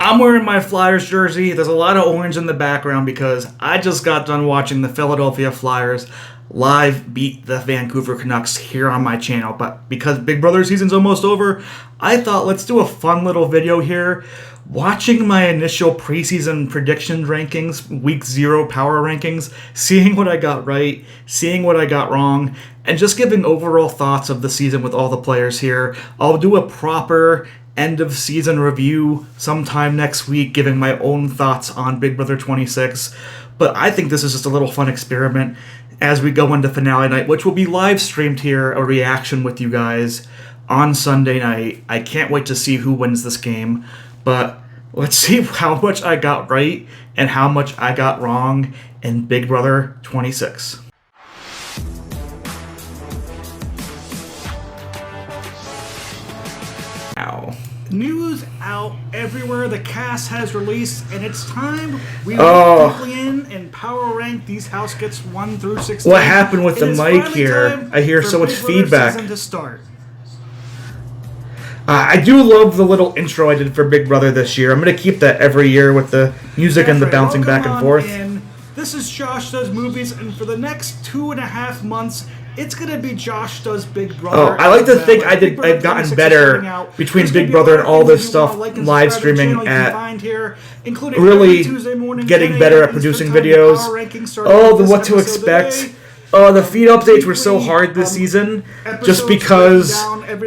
I'm wearing my Flyers jersey. There's a lot of orange in the background because I just got done watching the Philadelphia Flyers live beat the Vancouver Canucks here on my channel. But because Big Brother season's almost over, I thought let's do a fun little video here. Watching my initial preseason predictions rankings, week 0 power rankings, seeing what I got right, seeing what I got wrong, and just giving overall thoughts of the season with all the players here. I'll do a proper end of season review sometime next week, giving my own thoughts on Big Brother 26. But I think this is just a little fun experiment as we go into finale night, which will be live streamed here, a reaction with you guys on Sunday night. I can't wait to see who wins this game. But let's see how much I got right and how much I got wrong in Big Brother 26. Ow. News out everywhere. The cast has released, and it's time we look deeply in and power rank these house gets 1 through 16. What happened with the mic here? I hear so much feedback. To start. I do love the little intro I did for Big Brother this year. I'm going to keep that every year with the music and the bouncing back and forth. This is Josh Does Movies, and for the next 2.5 months, it's going to be Josh Does Big Brother. Oh, I like to think I've gotten better between Big Brother and all this stuff live streaming at really getting better at producing videos. Oh, the what to expect. The feed updates were so hard this season just because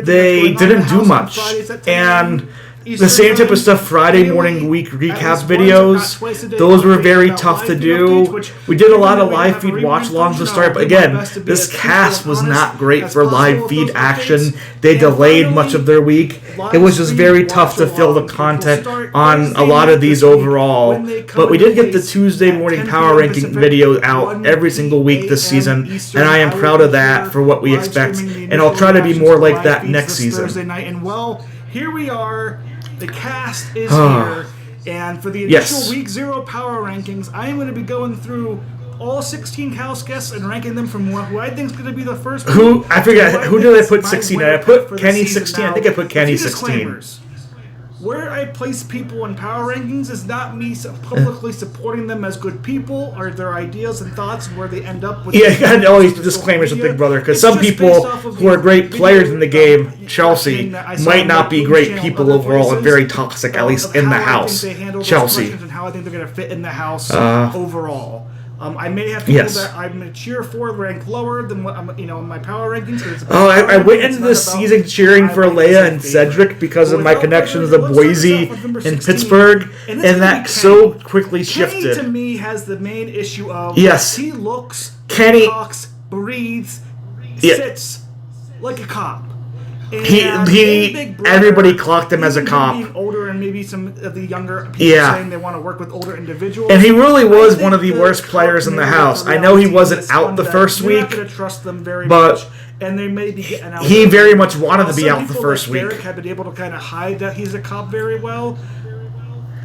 they didn't do much. And the same type of stuff, Friday morning week recap videos, those were very tough to do. We did a lot of live feed watch-alongs to start, but again, this cast was not great for live feed action. They delayed much of their week. It was just very tough to fill the content on a lot of these overall. But we did get the Tuesday morning power ranking video out every single week this season, and I am proud of that for what we expect. And I'll try to be more like that next season. And well, here we are. The cast is here, and for the initial week 0 power rankings, I am going to be going through all 16 house guests and ranking them from who I think is going to be the first. I forget. Who did I put 16? I put Kenny 16. I think I put Kenny 16. Where I place people in power rankings is not me publicly supporting them as good people or their ideas and thoughts and where they end up with. Yeah, you got all these disclaimers with Big Brother because some people who are great players in the game, Chelsea, might not be great people overall and very toxic, at least in the house. Chelsea. And how I think they're going to fit in the house overall. I may have people that I'm going to cheer for rank lower than what I'm, in my power rankings. I went into this season cheering for Leah and Cedric because of my connections to Boise and Pittsburgh, and that so quickly shifted. Kenny to me has the main issue of he looks, talks, breathes, sits like a cop. Everybody clocked him as a cop. Being older and maybe some of the younger people saying they want to work with older individuals. And he really was one of the worst players in the house. I know he wasn't out the first week, but he very much wanted to be out the first week. Derek had been able to kind of hide that he's a cop very well.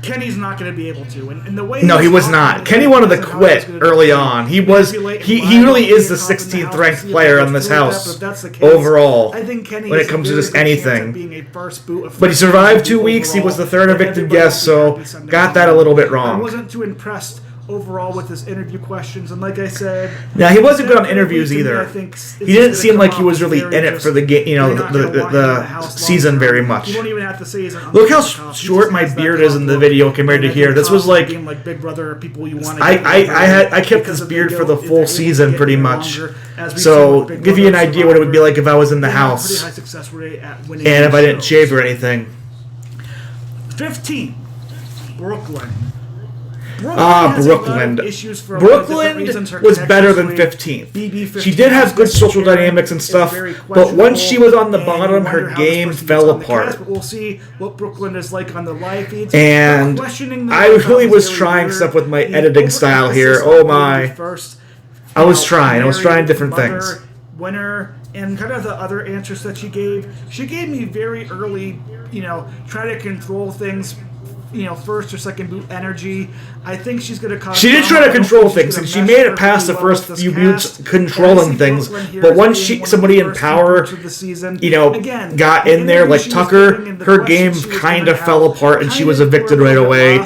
Kenny's not going to be able to, and the way he was not. Kenny wanted to quit early on. He really is the 16th ranked player on this house overall when it comes to just anything. But he survived 2 weeks. He was the third evicted guest, so got that a little bit wrong. I wasn't too impressed overall with his interview questions, and like I said, he wasn't good on interviews either. He didn't seem like he was really in it for the game, the season very much. You don't even have to say he's look how short my beard is in the video compared to here. This was like Big Brother people you want. I kept this beard for the full season pretty much. So give you an idea what it would be like if I was in the house and if I didn't shave or anything. 15, Brooklyn. Brooklyn. Brooklyn was better than 15th. She did have good social dynamics and stuff, but once she was on the bottom, her game fell apart. We'll see what Brooklyn is like on the live feeds. And I really was trying stuff with my editing style here. Oh my. I was trying different things. Winner and kind of the other answers that she gave me very early, try to control things first or second boot energy. I think she's going to cause. She did try to control things, and she made it past the first few boots controlling things. But once somebody in power, got in there like Tucker, her game kind of fell apart, and she was evicted right away.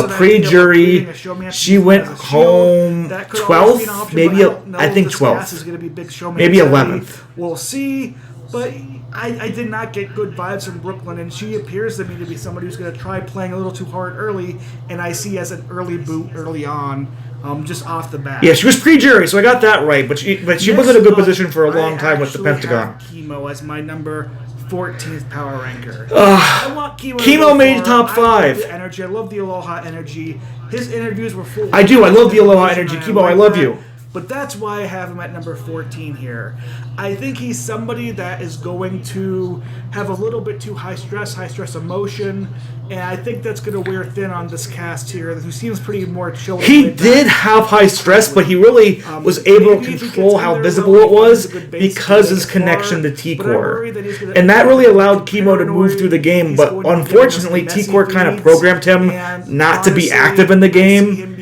Pre-jury, she went home 12th, maybe I think 12th, maybe 11th. We'll see, but. I did not get good vibes from Brooklyn, and she appears to me to be somebody who's going to try playing a little too hard early, and I see as an early boot early on, just off the bat. Yeah, she was pre-jury, so I got that right, but she was in a good position for a long time with the Pentagon. I Kimo as my number 14th power ranker. I want Kimo made top 5. I love the energy. I love the Aloha energy. His interviews were full. I do. I love the Aloha energy. Kimo, I love you. But that's why I have him at number 14 here. I think he's somebody that is going to have a little bit too high stress emotion, and I think that's going to wear thin on this cast here, who seems pretty more chill. He did have high stress, but he really was able to control how visible it was because his connection to Teor. And that really allowed Kimo to move through the game, but unfortunately Teor kind of programmed him not to be active in the game.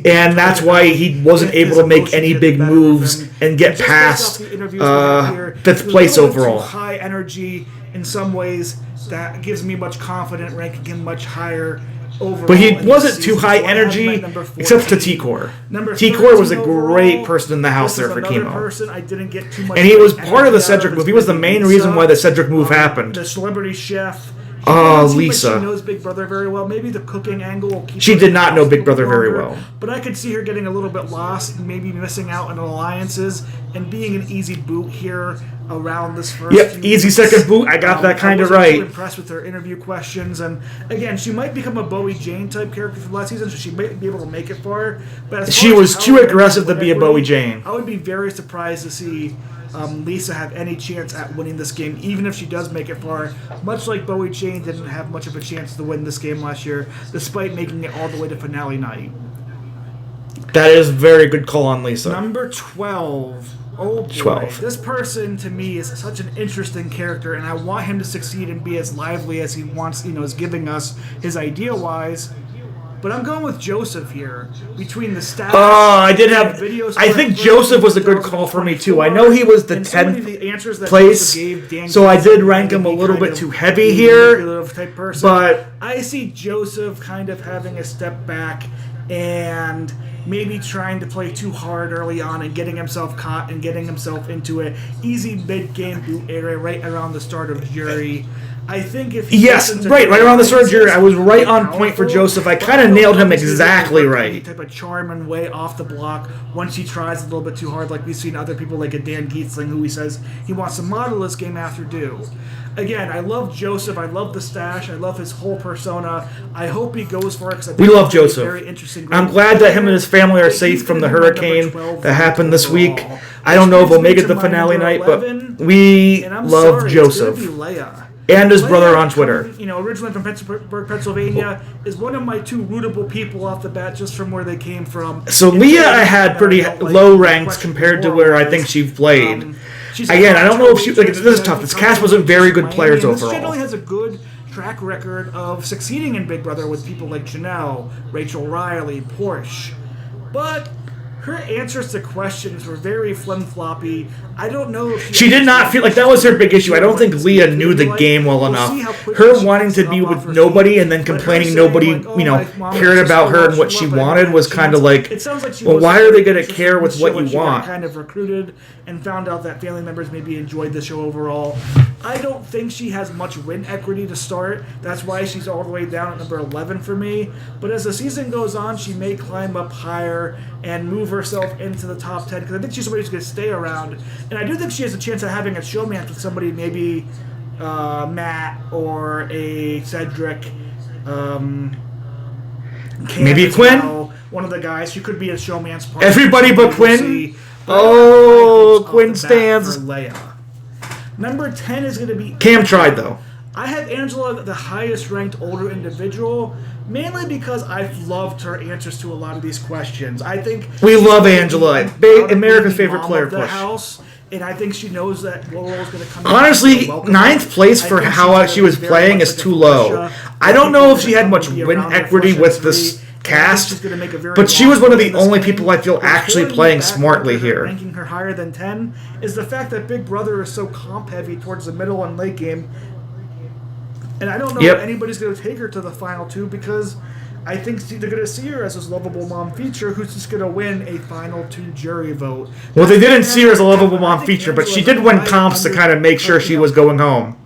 And that's why he wasn't able to make any big moves and get past 5th place overall. High energy in some ways that gives me much confidence ranking him much higher overall. But he wasn't too high energy except to Teor. Teor was a great person in the house there for Kimo. And he was part of the Cedric move. He was the main reason why the Cedric move happened. The celebrity chef. Lisa. She knows Big Brother very well. Maybe the cooking angle will keep She did not know Big Brother very well. But I could see her getting a little bit lost, maybe missing out on alliances, and being an easy boot here around this first. Yep, easy second boot. I got that kind of right. I was impressed with her interview questions, and again, she might become a Bowie Jane type character from last season, so she might be able to make it far. But she was too aggressive to be a Bowie Jane. I would be very surprised to see Lisa have any chance at winning this game, even if she does make it far. Much like Bowie Jane didn't have much of a chance to win this game last year, despite making it all the way to finale night. That is a very good call on Lisa. Number 12. Oh boy. 12. This person to me is such an interesting character, and I want him to succeed and be as lively as he wants, is giving us his idea-wise. But I'm going with Joseph here. Between the stats, I think Joseph was a good call for me too. I know he was the 10th place, so I did rank him a little bit too heavy here. But I see Joseph kind of having a step back and maybe trying to play too hard early on and getting himself caught and getting himself into an easy mid-game boot area right around the start of jury. I think if right around the start of jury, I was right on point for Joseph. I kind of nailed him exactly right. Type of charm and way off the block once he tries a little bit too hard, like we've seen other people like a Dan Gietzling, who he says he wants to model this game after do. Again, I love Joseph. I love the stash. I love his whole persona. I hope he goes for it. We love Joseph. Very interesting. I'm glad that him and his family are safe from the hurricane that happened this week. I don't know if we'll make it to finale night, but we love Joseph. Leah. And his brother on Twitter. Originally from Pittsburgh, Pennsylvania, is one of my 2 rootable people off the bat just from where they came from. So Leah I had pretty low ranks compared to where I think she played. Again, I don't know if she... this is tough. This cast wasn't very good players overall. She generally has a good track record of succeeding in Big Brother with people like Janelle, Rachel Riley, Porsche. But her answers to questions were very flim-floppy. I don't know if she did not feel like that was her big issue. I don't think Leah knew the game well enough. Her wanting to be with nobody and then complaining nobody, cared about her and what she wanted was kind of like, well, why are they going to care with what you want? Kind of recruited and found out that family members maybe enjoyed the show overall. I don't think she has much win equity to start. That's why she's all the way down at number 11 for me. But as the season goes on, she may climb up higher and move herself into the top 10 because I think she's somebody who's going to stay around. And I do think she has a chance of having a showman with somebody, maybe Matt or a Cedric. Maybe Quinn? Well. One of the guys. She could be a showman's part. Everybody but Quinn? Oh, Quinn stands. For Leah. Number 10 is going to be... Cam tried, though. I have Angela the highest ranked older individual, mainly because I've loved her answers to a lot of these questions. I think we love Angela, America's favorite player. The house, And I think she knows that Laurel is going to come. Honestly, ninth place for how she was playing is too low. I don't know if she had much win equity with this cast, but she was one of the only people I feel actually playing smartly here. Ranking her higher than 10 is the fact that Big Brother is so comp heavy towards the middle and late game. And I don't know if anybody's going to take her to the final 2 because I think they're going to see her as this lovable mom feature who's just going to win a final 2 jury vote. Well, they didn't see her as a lovable mom feature, but she did win comps to kind of make sure she was going home.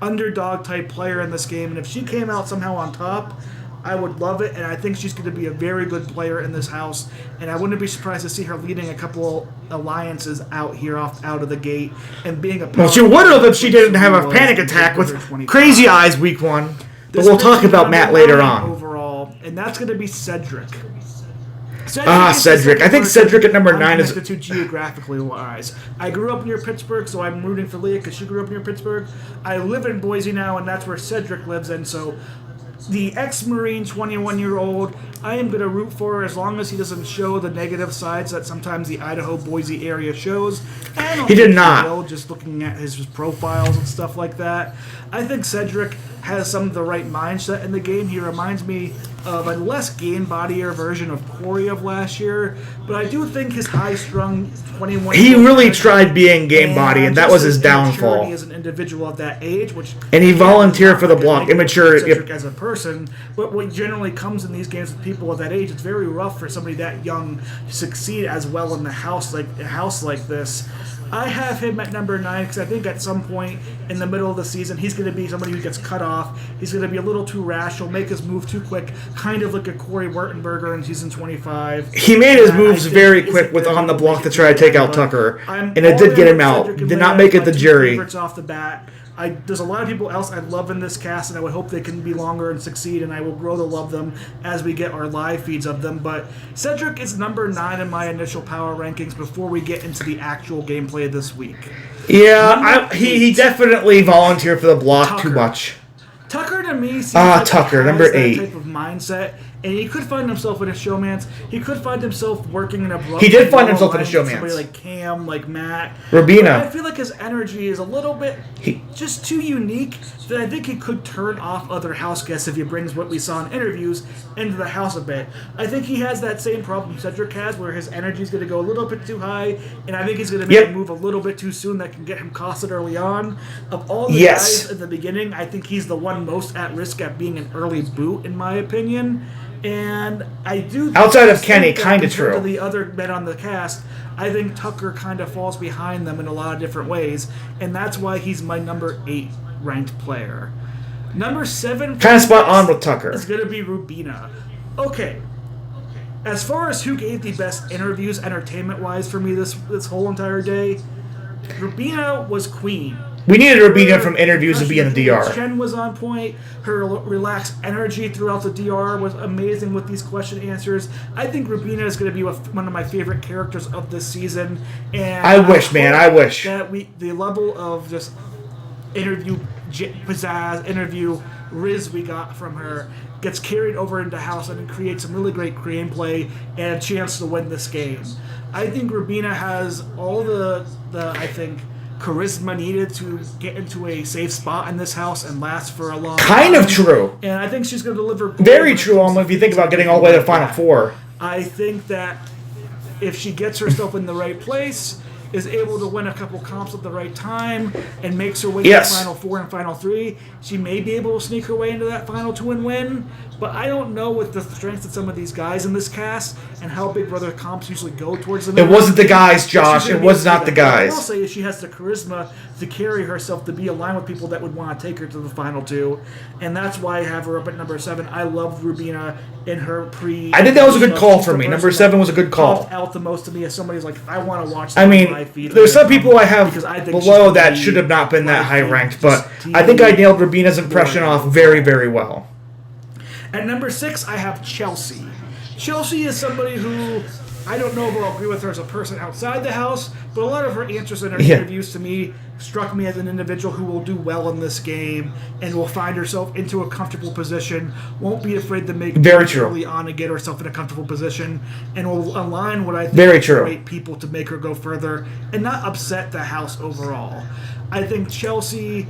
Underdog type player in this game, and if she came out somehow on top, I would love it, and I think she's going to be a very good player in this house, and I wouldn't be surprised to see her leading a couple alliances out here out of the gate and being a. Well, she would have if she didn't have a panic attack with Crazy Eyes week 1. But we'll talk about Matt later on. Overall, and that's going to be Cedric. Cedric. I think Cedric at number 9 is to geographically wise. I grew up near Pittsburgh, so I'm rooting for Leah because she grew up near Pittsburgh. I live in Boise now, and that's where Cedric lives, and so the ex-Marine 21-year-old, I am going to root for her as long as he doesn't show the negative sides that sometimes the Idaho-Boise area shows. He did not. Just looking at his profiles and stuff like that. I think Cedric has some of the right mindset in the game. He reminds me of a less game-bodier version of Corey of last year, but I do think his high-strung 21. He really tried being game body, and that was his downfall. As an individual at that age, and he volunteered for the block. Immature as a person, but what generally comes in these games with people at that age, it's very rough for somebody that young to succeed as well in a house like this. I have him at number 9 because I think at some point in the middle of the season, he's going to be somebody who gets cut off. He's going to be a little too rash. He'll make his move too quick, kind of like a Corey Wertenberger in season 25. He made his moves very quick with on the block to try to take out Tucker, and it did get him out. Did not make it the jury. Off the bat. There's a lot of people else I love in this cast, and I would hope they can be longer and succeed, and I will grow to love them as we get our live feeds of them. But Cedric is number 9 in my initial power rankings before we get into the actual gameplay this week. Yeah, he definitely volunteered for the block too much. Tucker to me seems like Tucker, number 8. That type of mindset, and he could find himself in a showmance. He could find himself working in a. He did find himself in a showmance. Somebody like Cam, like Matt, Rabina. I feel like his energy is a little bit just too unique that I think he could turn off other house guests if he brings what we saw in interviews into the house a bit. I think he has that same problem Cedric has, where his energy is going to go a little bit too high, and I think he's going to make a move a little bit too soon that can get him costed early on. Of all the guys in the beginning, I think he's the one most at risk at being an early boot, in my opinion. And I do outside of Kenny, kind of true. To the other men on the cast, I think Tucker kind of falls behind them in a lot of different ways, and that's why he's my number 8 ranked player. Number 7 kind of spot on with Tucker. Is going to be Rubina. Okay. As far as who gave the best interviews entertainment-wise for me this whole entire day, Rubina was queen. We needed Rubina from interviews to be in the DR. Chen was on point. Her relaxed energy throughout the DR was amazing with these question answers. I think Rubina is going to be one of my favorite characters of this season. And I wish that the level of just interview pizzazz, interview riz we got from her gets carried over into house and creates some really great gameplay and a chance to win this game. I think Rubina has all the I think charisma needed to get into a safe spot in this house and last for a long time. Kind of true. And I think she's going to deliver. Very true, if you think about getting all the way to the Final Four. I think that if she gets herself in the right place, is able to win a couple comps at the right time, and makes her way to the Final Four and Final 3, she may be able to sneak her way into that Final 2 and win. But I don't know with the strengths of some of these guys in this cast and how Big Brother comps usually go towards them. It wasn't the guys, Josh. It was not the guys. What I'll say is she has the charisma to carry herself to be aligned with people that would want to take her to the Final 2. And that's why I have her up at number 7. I loved Rubina in her I think that was a good call for me. Number 7 was a good call. Out the most to me as somebody's like, I want to watch. There's some people I have below that should have not been that high ranked, but I think I nailed Rubina's impression off very, very well. At number 6, I have Chelsea. Chelsea is somebody who I don't know if I'll agree with her as a person outside the house, but a lot of her answers in her interviews to me struck me as an individual who will do well in this game and will find herself into a comfortable position, won't be afraid to make moves early on to get herself in a comfortable position, and will align what I think are great people to make her go further and not upset the house overall. I think Chelsea,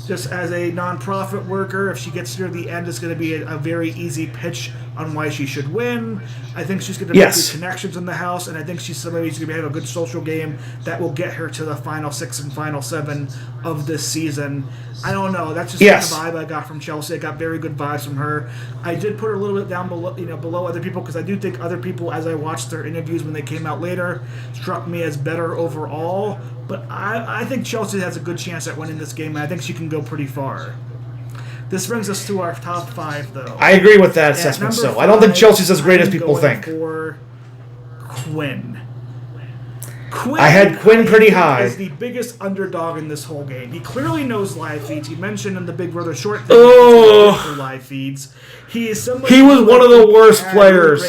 just as a non-profit worker, if she gets near the end, is going to be a very easy pitch on why she should win. I think she's going to make good connections in the house, and I think she's somebody who's going to have a good social game that will get her to the final 6 and final 7 of this season. I don't know. That's just the vibe I got from Chelsea. I got very good vibes from her. I did put her a little bit down below other people because I do think other people, as I watched their interviews when they came out later, struck me as better overall. But I think Chelsea has a good chance at winning this game, and I think she can go pretty far. This brings us to our top 5, though. I agree with that assessment, so I don't think Chelsea's as great as people think. For Quinn. I had Quinn pretty high. Is the biggest underdog in this whole game. He clearly knows live feeds. He mentioned in the Big Brother short thing for live feeds. He is somebody. He was one of the worst players.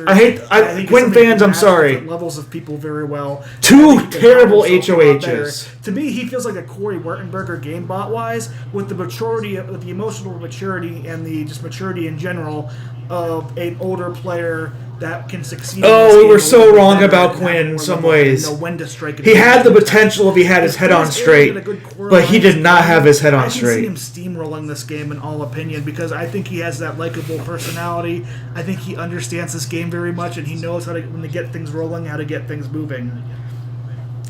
I hate Quinn fans. I'm sorry. Levels of people very well. 2 terrible HOHs. To me, he feels like a Corey Wertenberger game bot wise, with the maturity, with the emotional maturity, and the just maturity in general of an older player that can succeed. Oh, we were so wrong about Quinn in some ways. He had the potential if he had his head on straight, but he did not have his head on straight. I can see him steamrolling this game in all opinion because I think he has that likable personality. I think he understands this game very much, and he knows how to, when to get things rolling, how to get things moving.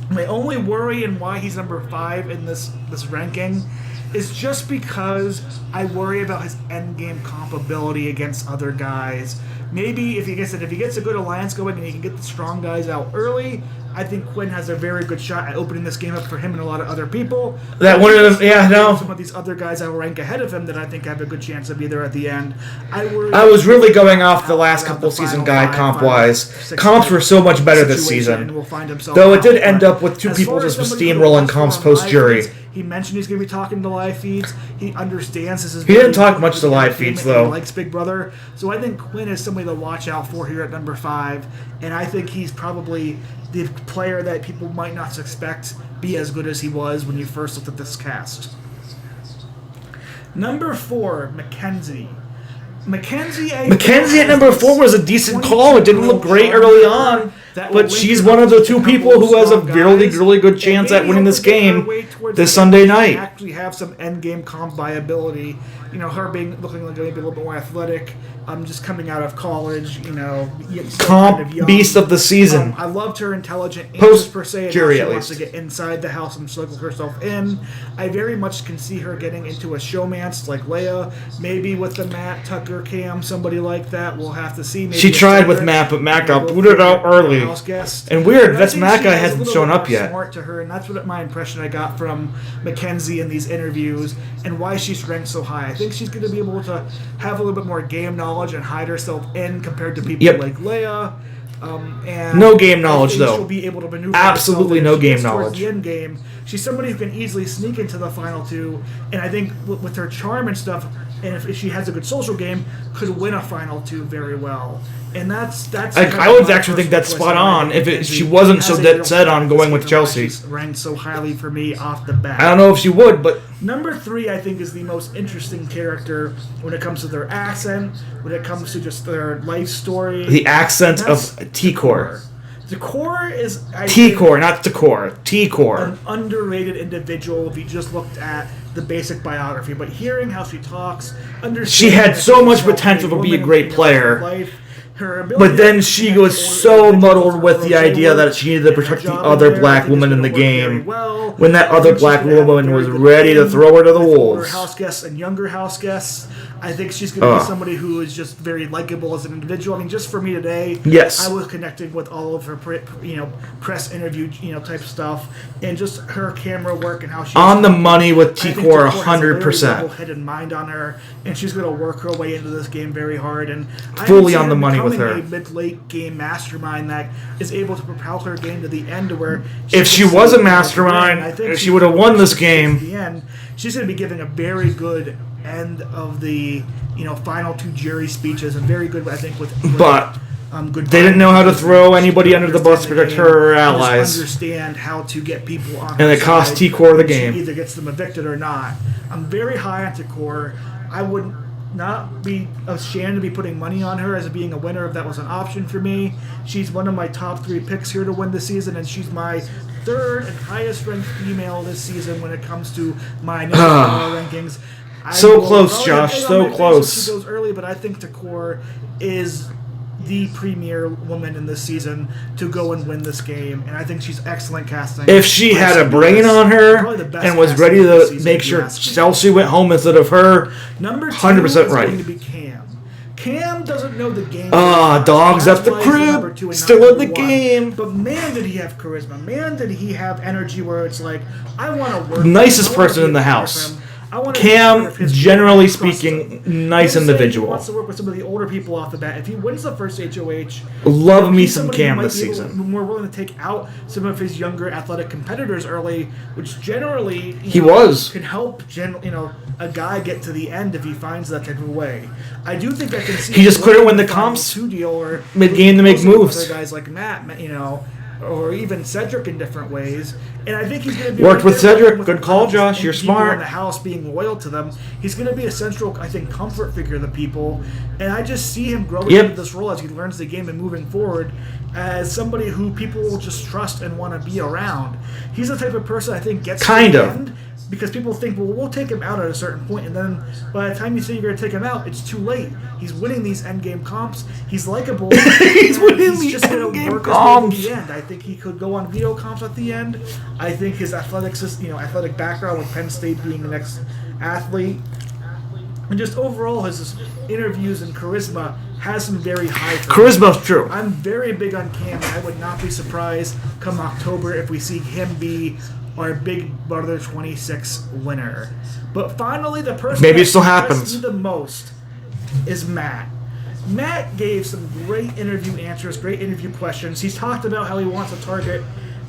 My only worry and why he's number 5 in this ranking is just because I worry about his endgame comp ability against other guys. Maybe if he gets a good alliance going and he can get the strong guys out early, I think Quinn has a very good shot at opening this game up for him and a lot of other people. Some of these other guys I will rank ahead of him that I think have a good chance to be there at the end. I was really going off the last couple season guide comp-wise. Comps were so much better this season. Though it did end up with 2 people just steamrolling comps post-jury. He mentioned he's going to be talking to live feeds. He understands this is. He didn't talk much to live feeds, though. He likes Big Brother. So I think Quinn is somebody to watch out for here at number 5. And I think he's probably the player that people might not expect be as good as he was when you first looked at this cast. Number 4, McKenzie. McKenzie at number 4 was a decent call. It didn't look great early on, but she's one of the 2 people who has a really good chance at winning this game this Sunday night. Actually have some end game comp viability. You know, her looking like maybe a little bit more athletic. Just coming out of college, comp kind of beast of the season. I loved her intelligent answers per se. And she wants to get inside the house and sluggle herself in. I very much can see her getting into a showmance like Leah, maybe with the Matt Tucker cam, somebody like that. We'll have to see. Maybe she tried with Matt, but Matt got booted out early. And weird, that's Matt guy hasn't shown up yet. Smart to her, and that's what my impression I got from McKenzie in these interviews, and why she's ranked so high. I think she's going to be able to have a little bit more game knowledge and hide herself in compared to people like Leah. And no game knowledge, though. She'll be able to maneuver absolutely no game knowledge. The end game, she's somebody who can easily sneak into the final 2, and I think with her charm and stuff, and if she has a good social game, could win a final 2 very well. And that's. I would actually think that's spot on if she wasn't so dead set on going with Chelsea. She's ranked so highly for me off the bat. I don't know if she would, but number 3, I think, is the most interesting character when it comes to their accent, when it comes to just their life story. The accent of Teor. Teor is Teor, not Teor. Teor. An underrated individual if you just looked at the basic biography, but hearing how she talks, she had so much potential to be a great player. But then she was so muddled with the idea that she needed to protect the other black woman in the game when that other black woman was ready to throw her to the wolves. House guests and younger house guests. I think she's going to be somebody who is just very likable as an individual. I mean, just for me today, I was connecting with all of her, press interview, type stuff, and just her camera work and how she on the money with Teor 100%. Level-headed mind on her, and she's going to work her way into this game very hard. And fully on the money with her. A mid-late game mastermind that is able to propel her game to the end, to where if she was a mastermind, if she would have won this game. At the end, she's going to be giving a very good end of the final 2 jury speeches, and very good, I think, with good. They didn't know how to throw anybody under the bus to protect her or allies. Understand how to get people on. And it cost Teor the game. She either gets them evicted or not. I'm very high on Teor. I would not be ashamed to be putting money on her as being a winner if that was an option for me. She's one of my top 3 picks here to win the season, and she's my 3rd and highest ranked female this season when it comes to my rankings. So close, Josh. So close. She goes early, but I think Teor is the premier woman in this season to go and win this game, and I think she's excellent casting. If she had a brain on her and was ready to make sure Chelsea went home instead of her, number 2 100% is right. going to be Cam. Cam doesn't know the game. Dogs at the crib, still in the game. But man, did he have charisma. Man, did he have energy where it's like, I want to work. Nicest person in the house. Cam, generally speaking, nice individual. He wants to work with some of the older people off the bat. If he wins the first HOH, love me some Cam this season. More willing to take out some of his younger athletic competitors early, which generally can help a guy get to the end if he finds that type of way. I do think I can see. He just couldn't win the comps mid-game to make moves. Other guys like Matt, or even Cedric in different ways. And I think he's going to be worked with Cedric. Good call, Josh. You're smart. In the house, being loyal to them, he's going to be a central, I think, comfort figure to the people. And I just see him growing into this role as he learns the game and moving forward as somebody who people will just trust and want to be around. He's the type of person I think gets to the end. Because people think, well, we'll take him out at a certain point, and then by the time you say you're going to take him out, it's too late. He's winning these endgame comps. He's likable. He's winning these endgame comps. At the end. I think he could go on veto comps at the end. I think his athletic background with Penn State being the next athlete, and just overall his interviews and charisma has some very high. Charisma's true. I'm very big on Cam. I would not be surprised come October if we see him be our Big Brother 26 winner. But finally, the person maybe it that still happens me the most is Matt. Matt gave some great interview answers, great interview questions. He's talked about how he wants to target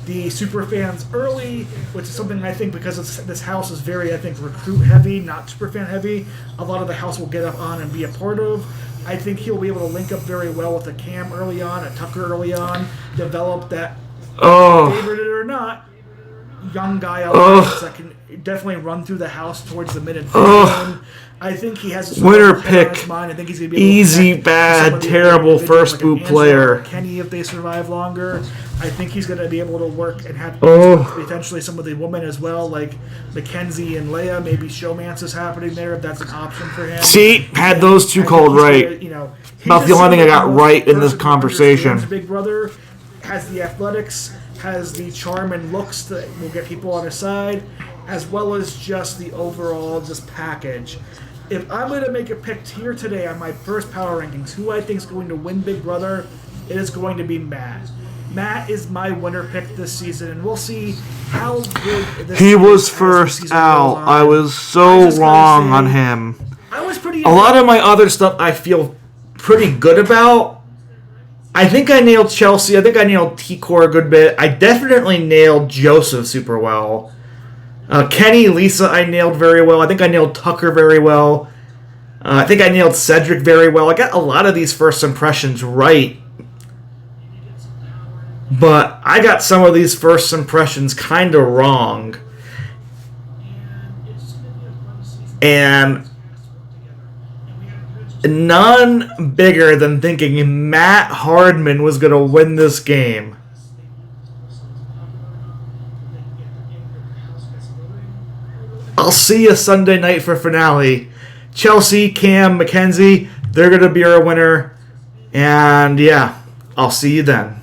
the super fans early, which is something I think because this house is very, I think, recruit heavy, not super fan heavy. A lot of the house will get up on and be a part of. I think he'll be able to link up very well with a Cam early on, a Tucker early on, develop that, favorite it or not, young guy alliance that can definitely run through the house towards the mid and game. I think he has a winner pick. On his mind. I think he's going to be easy, bad, terrible first boot player. Kenny, if they survive longer, I think he's going to be able to work and have potentially some of the women as well, like McKenzie and Leah. Maybe showmance is happening there if that's an option for him. See, had those two called right. About the only thing I got right in this conversation. Big Brother has the athletics, has the charm and looks that will get people on his side, as well as just the overall package. If I'm going to make a pick here today on my first power rankings, who I think is going to win Big Brother, it is going to be Matt. Matt is my winner pick this season, and we'll see how good this He was first out. I was so wrong on him. I was pretty. A lot of my other stuff I feel pretty good about. I think I nailed Chelsea. I think I nailed Teor a good bit. I definitely nailed Joseph super well. Kenny, Lisa, I nailed very well. I think I nailed Tucker very well. I think I nailed Cedric very well. I got a lot of these first impressions right. But I got some of these first impressions kind of wrong. And none bigger than thinking Matt Hardman was going to win this game. I'll see you Sunday night for finale. Chelsea, Cam, McKenzie, they're going to be our winner. And yeah, I'll see you then.